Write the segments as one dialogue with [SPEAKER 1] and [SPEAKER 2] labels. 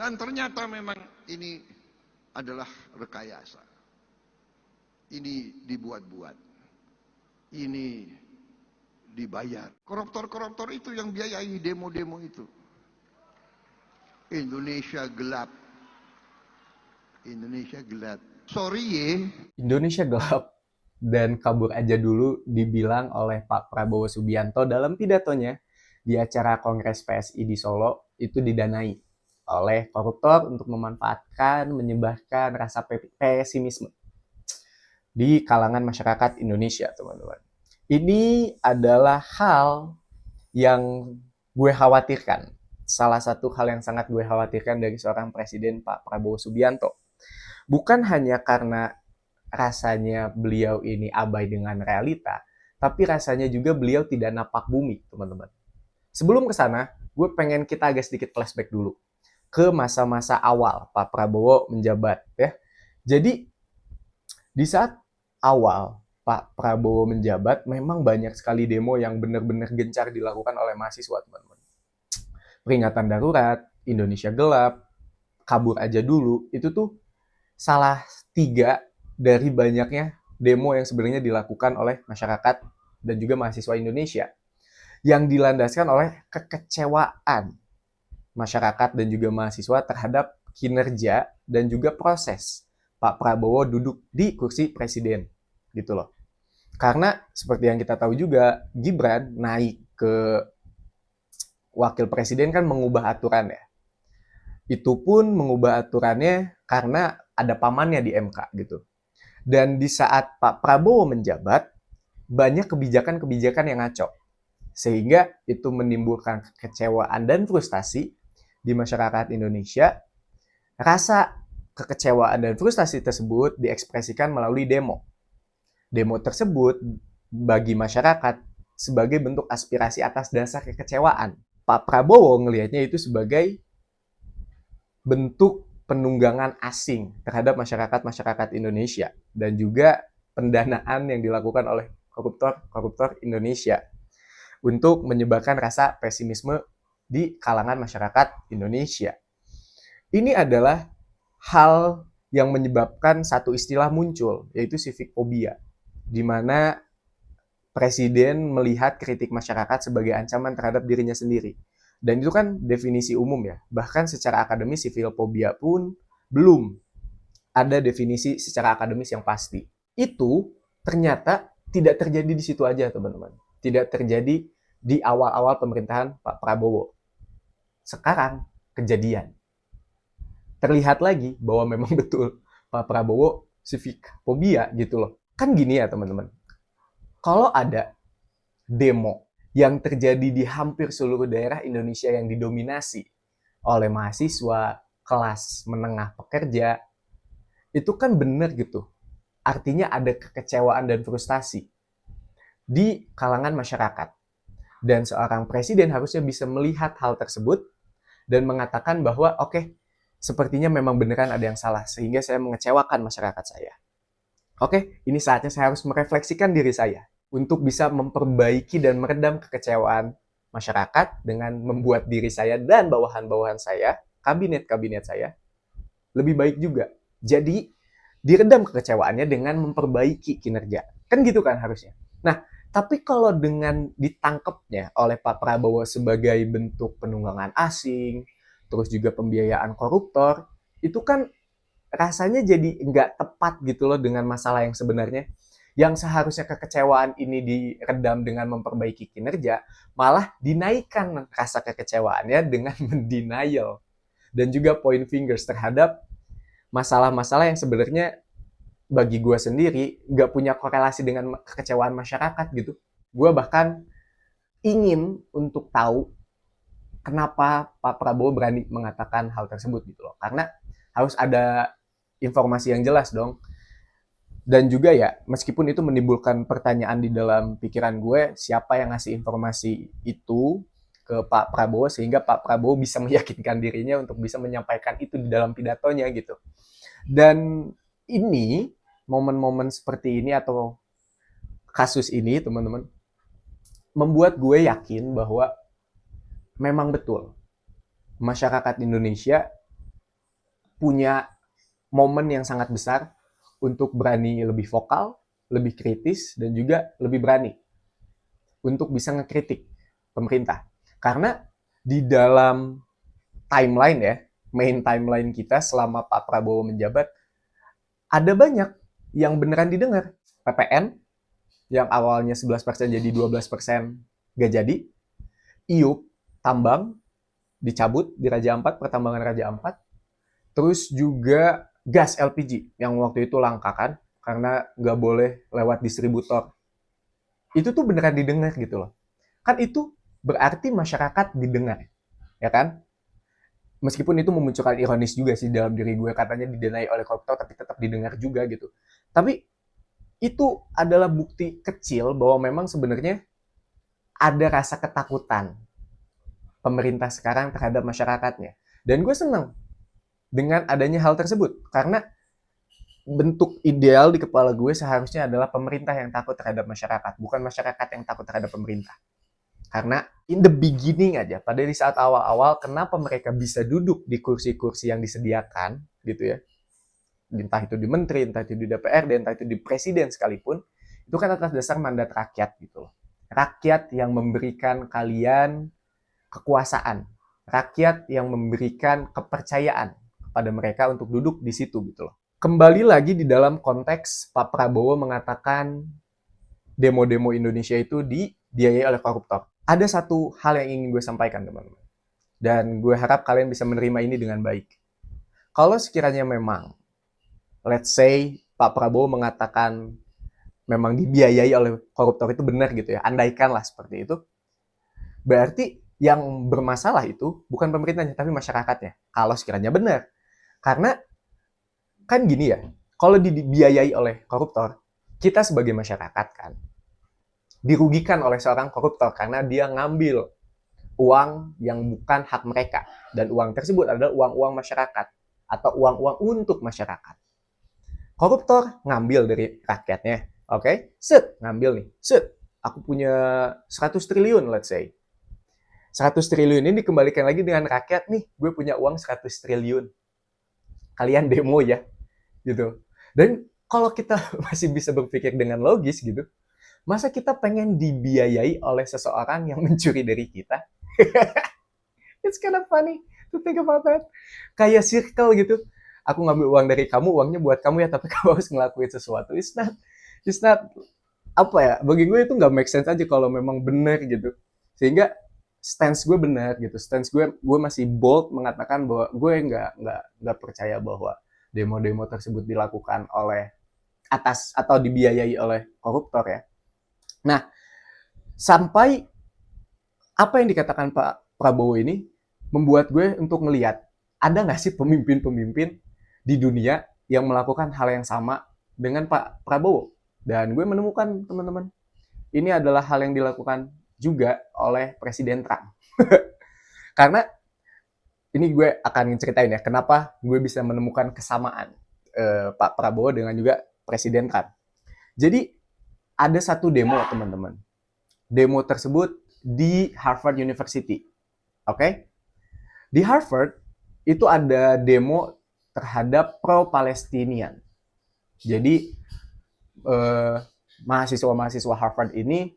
[SPEAKER 1] Dan ternyata memang ini adalah rekayasa. Ini dibuat-buat. Ini dibayar. Koruptor-koruptor itu yang biayai demo-demo itu. Indonesia gelap. Indonesia gelap. Sorry ye.
[SPEAKER 2] Indonesia gelap dan kabur aja dulu dibilang oleh Pak Prabowo Subianto dalam pidatonya di acara Kongres PSI di Solo itu didanai oleh koruptor untuk memanfaatkan, menyebarkan rasa pesimisme di kalangan masyarakat Indonesia, teman-teman. Ini adalah hal yang gue khawatirkan. Salah satu hal yang sangat gue khawatirkan dari seorang presiden Pak Prabowo Subianto. Bukan hanya karena rasanya beliau ini abai dengan realita, tapi rasanya juga beliau tidak napak bumi, teman-teman. Sebelum ke sana, gue pengen kita agak sedikit flashback dulu ke masa-masa awal Pak Prabowo menjabat, ya. Jadi di saat awal Pak Prabowo menjabat, memang banyak sekali demo yang benar-benar gencar dilakukan oleh mahasiswa, teman-teman. Peringatan darurat, Indonesia gelap, kabur aja dulu, itu tuh salah 3 dari banyaknya demo yang sebenarnya dilakukan oleh masyarakat dan juga mahasiswa Indonesia yang dilandaskan oleh kekecewaan masyarakat dan juga mahasiswa terhadap kinerja dan juga proses Pak Prabowo duduk di kursi presiden gitu loh. Karena seperti yang kita tahu juga, Gibran naik ke wakil presiden kan mengubah aturan ya. Itu pun mengubah aturannya karena ada pamannya di MK gitu. Dan di saat Pak Prabowo menjabat, banyak kebijakan-kebijakan yang ngaco. Sehingga itu menimbulkan kekecewaan dan frustasi di masyarakat Indonesia. Rasa kekecewaan dan frustasi tersebut diekspresikan melalui demo. Demo tersebut bagi masyarakat sebagai bentuk aspirasi atas dasar kekecewaan. Pak Prabowo ngelihatnya itu sebagai bentuk penunggangan asing terhadap masyarakat-masyarakat Indonesia dan juga pendanaan yang dilakukan oleh koruptor-koruptor Indonesia untuk menyebarkan rasa pesimisme di kalangan masyarakat Indonesia. Ini adalah hal yang menyebabkan satu istilah muncul, yaitu civic phobia, di mana presiden melihat kritik masyarakat sebagai ancaman terhadap dirinya sendiri. Dan itu kan definisi umum ya. Bahkan secara akademis civil phobia pun belum ada definisi secara akademis yang pasti. Itu ternyata tidak terjadi di situ aja, teman-teman. Tidak terjadi di awal-awal pemerintahan Pak Prabowo. Sekarang kejadian. Terlihat lagi bahwa memang betul Pak Prabowo civic phobia gitu loh. Kan gini ya, teman-teman. Kalau ada demo yang terjadi di hampir seluruh daerah Indonesia yang didominasi oleh mahasiswa, kelas menengah pekerja, itu kan benar gitu. Artinya ada kekecewaan dan frustasi di kalangan masyarakat. Dan seorang presiden harusnya bisa melihat hal tersebut dan mengatakan bahwa oke, sepertinya memang beneran ada yang salah sehingga saya mengecewakan masyarakat saya. Oke, ini saatnya saya harus merefleksikan diri saya untuk bisa memperbaiki dan meredam kekecewaan masyarakat dengan membuat diri saya dan bawahan-bawahan saya, kabinet-kabinet saya, lebih baik juga. Jadi, diredam kekecewaannya dengan memperbaiki kinerja. Kan gitu kan harusnya. Nah, tapi kalau dengan ditangkapnya oleh Pak Prabowo sebagai bentuk penunggangan asing, terus juga pembiayaan koruptor, itu kan rasanya jadi nggak tepat gitu loh dengan masalah yang sebenarnya. Yang seharusnya kekecewaan ini diredam dengan memperbaiki kinerja, malah dinaikkan rasa kekecewaannya dengan mendenial dan juga point fingers terhadap masalah-masalah yang sebenarnya bagi gue sendiri nggak punya korelasi dengan kekecewaan masyarakat gitu. Gue bahkan ingin untuk tahu kenapa Pak Prabowo berani mengatakan hal tersebut gitu loh. Karena harus ada informasi yang jelas dong. Dan juga ya, meskipun itu menimbulkan pertanyaan di dalam pikiran gue, siapa yang ngasih informasi itu ke Pak Prabowo sehingga Pak Prabowo bisa meyakinkan dirinya untuk bisa menyampaikan itu di dalam pidatonya gitu. Dan ini, momen-momen seperti ini atau kasus ini, teman-teman, membuat gue yakin bahwa memang betul masyarakat Indonesia punya momen yang sangat besar untuk berani lebih vokal, lebih kritis, dan juga lebih berani untuk bisa ngekritik pemerintah. Karena di dalam timeline ya, main timeline kita selama Pak Prabowo menjabat, ada banyak yang beneran didengar. PPN, yang awalnya 11% jadi 12% gak jadi. IUP, tambang, dicabut di Raja Ampat, pertambangan Raja Ampat. Terus juga gas LPG, yang waktu itu langka kan, karena nggak boleh lewat distributor. Itu tuh beneran didengar gitu loh. Kan itu berarti masyarakat didengar, ya kan? Meskipun itu memunculkan ironis juga sih dalam diri gue, katanya didenai oleh koruptor tapi tetap didengar juga gitu. Tapi itu adalah bukti kecil bahwa memang sebenarnya ada rasa ketakutan pemerintah sekarang terhadap masyarakatnya. Dan gue senang dengan adanya hal tersebut, karena bentuk ideal di kepala gue seharusnya adalah pemerintah yang takut terhadap masyarakat, bukan masyarakat yang takut terhadap pemerintah. Karena in the beginning aja, pada di saat awal-awal, kenapa mereka bisa duduk di kursi-kursi yang disediakan, gitu ya, entah itu di menteri, entah itu di DPRD, entah itu di presiden sekalipun, itu kan atas dasar mandat rakyat gitu loh. Rakyat yang memberikan kalian kekuasaan, rakyat yang memberikan kepercayaan kepada mereka untuk duduk di situ gitu loh. Kembali lagi di dalam konteks Pak Prabowo mengatakan demo-demo Indonesia itu dibiayai oleh koruptor. Ada satu hal yang ingin gue sampaikan, teman-teman. Dan gue harap kalian bisa menerima ini dengan baik. Kalau sekiranya memang, let's say, Pak Prabowo mengatakan memang dibiayai oleh koruptor itu benar gitu ya, andaikanlah seperti itu, berarti yang bermasalah itu bukan pemerintahnya, tapi masyarakatnya. Kalau sekiranya benar. Karena kan gini ya, kalau dibiayai oleh koruptor, kita sebagai masyarakat kan dirugikan oleh seorang koruptor karena dia ngambil uang yang bukan hak mereka, dan uang tersebut adalah uang-uang masyarakat atau uang-uang untuk masyarakat. Koruptor ngambil dari rakyatnya, oke? Set, ngambil nih, set. Aku punya 100 triliun, let's say. 100 triliun ini dikembalikan lagi dengan rakyat nih, gue punya uang 100 triliun. Kalian demo ya, gitu. Dan kalau kita masih bisa berpikir dengan logis gitu, masa kita pengen dibiayai oleh seseorang yang mencuri dari kita? It's kind of funny to think about that. Kayak circle gitu. Aku ngambil uang dari kamu, uangnya buat kamu ya, tapi kamu harus ngelakuin sesuatu. It's not apa ya? Bagi gue itu nggak make sense aja kalau memang benar gitu. Sehingga stance gue benar gitu. Stance gue masih bold mengatakan bahwa gue nggak percaya bahwa demo-demo tersebut dilakukan oleh atas atau dibiayai oleh koruptor ya. Nah, sampai apa yang dikatakan Pak Prabowo ini membuat gue untuk melihat, ada nggak sih pemimpin-pemimpin di dunia yang melakukan hal yang sama dengan Pak Prabowo? Dan gue menemukan, teman-teman, ini adalah hal yang dilakukan juga oleh Presiden Trump. Karena ini gue akan ceritain ya, kenapa gue bisa menemukan kesamaan Pak Prabowo dengan juga Presiden Trump. Jadi, ada satu demo, teman-teman. Demo tersebut di Harvard University. Oke? Di Harvard, itu ada demo terhadap pro-Palestinian. Jadi, mahasiswa-mahasiswa Harvard ini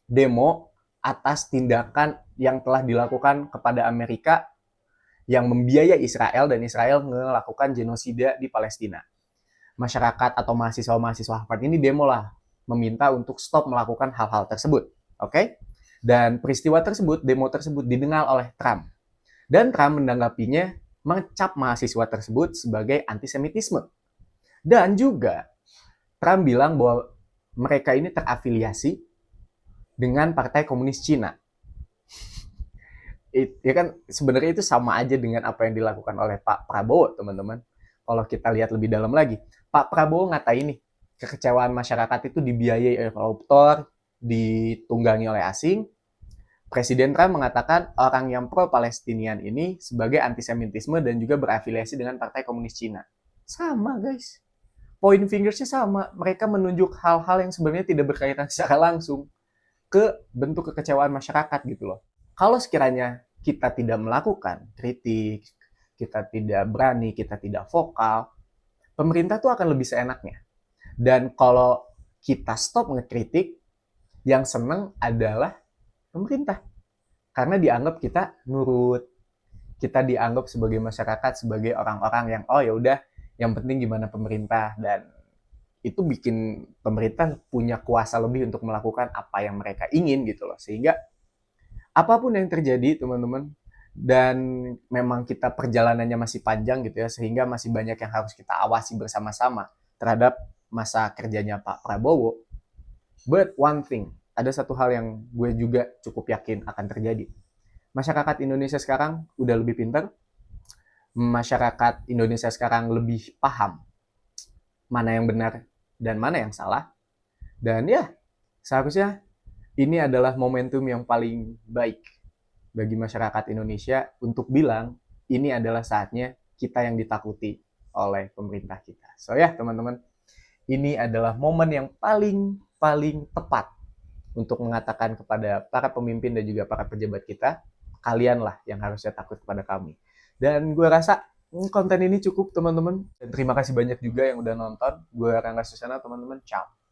[SPEAKER 2] demo atas tindakan yang telah dilakukan kepada Amerika yang membiayai Israel, dan Israel melakukan genosida di Palestina. Masyarakat atau mahasiswa-mahasiswa Harvard ini demo lah, meminta untuk stop melakukan hal-hal tersebut. Oke? Dan peristiwa tersebut, demo tersebut didengar oleh Trump. Dan Trump menanggapinya, mengecap mahasiswa tersebut sebagai antisemitisme. Dan juga Trump bilang bahwa mereka ini terafiliasi dengan Partai Komunis Cina. Ya kan sebenarnya itu sama aja dengan apa yang dilakukan oleh Pak Prabowo, teman-teman. Kalau kita lihat lebih dalam lagi, Pak Prabowo ngatain nih, kekecewaan masyarakat itu dibiayai oleh koruptor, ditunggangi oleh asing. Presiden Trump mengatakan orang yang pro-Palestinian ini sebagai antisemitisme dan juga berafiliasi dengan Partai Komunis Cina. Sama, guys. Point fingersnya sama. Mereka menunjuk hal-hal yang sebenarnya tidak berkaitan secara langsung ke bentuk kekecewaan masyarakat gitu loh. Kalau sekiranya kita tidak melakukan kritik, kita tidak berani, kita tidak vokal, pemerintah tuh akan lebih seenaknya. Dan kalau kita stop ngekritik, yang seneng adalah pemerintah. Karena dianggap kita nurut, kita dianggap sebagai masyarakat, sebagai orang-orang yang oh ya udah, yang penting gimana pemerintah, dan itu bikin pemerintah punya kuasa lebih untuk melakukan apa yang mereka ingin gitu loh. Sehingga apapun yang terjadi teman-teman, dan memang kita perjalanannya masih panjang gitu ya, sehingga masih banyak yang harus kita awasi bersama-sama terhadap masa kerjanya Pak Prabowo. But one thing, ada satu hal yang gue juga cukup yakin akan terjadi. Masyarakat Indonesia sekarang udah lebih pintar, masyarakat Indonesia sekarang lebih paham mana yang benar dan mana yang salah. Dan ya, seharusnya ini adalah momentum yang paling baik bagi masyarakat Indonesia untuk bilang ini adalah saatnya kita yang ditakuti oleh pemerintah kita. So ya teman-teman, ini adalah momen yang paling tepat untuk mengatakan kepada para pemimpin dan juga para pejabat kita, kalianlah yang harusnya takut kepada kami. Dan gue rasa konten ini cukup teman-teman. Dan terima kasih banyak juga yang udah nonton. Gue Rangga Susana teman-teman. Ciao.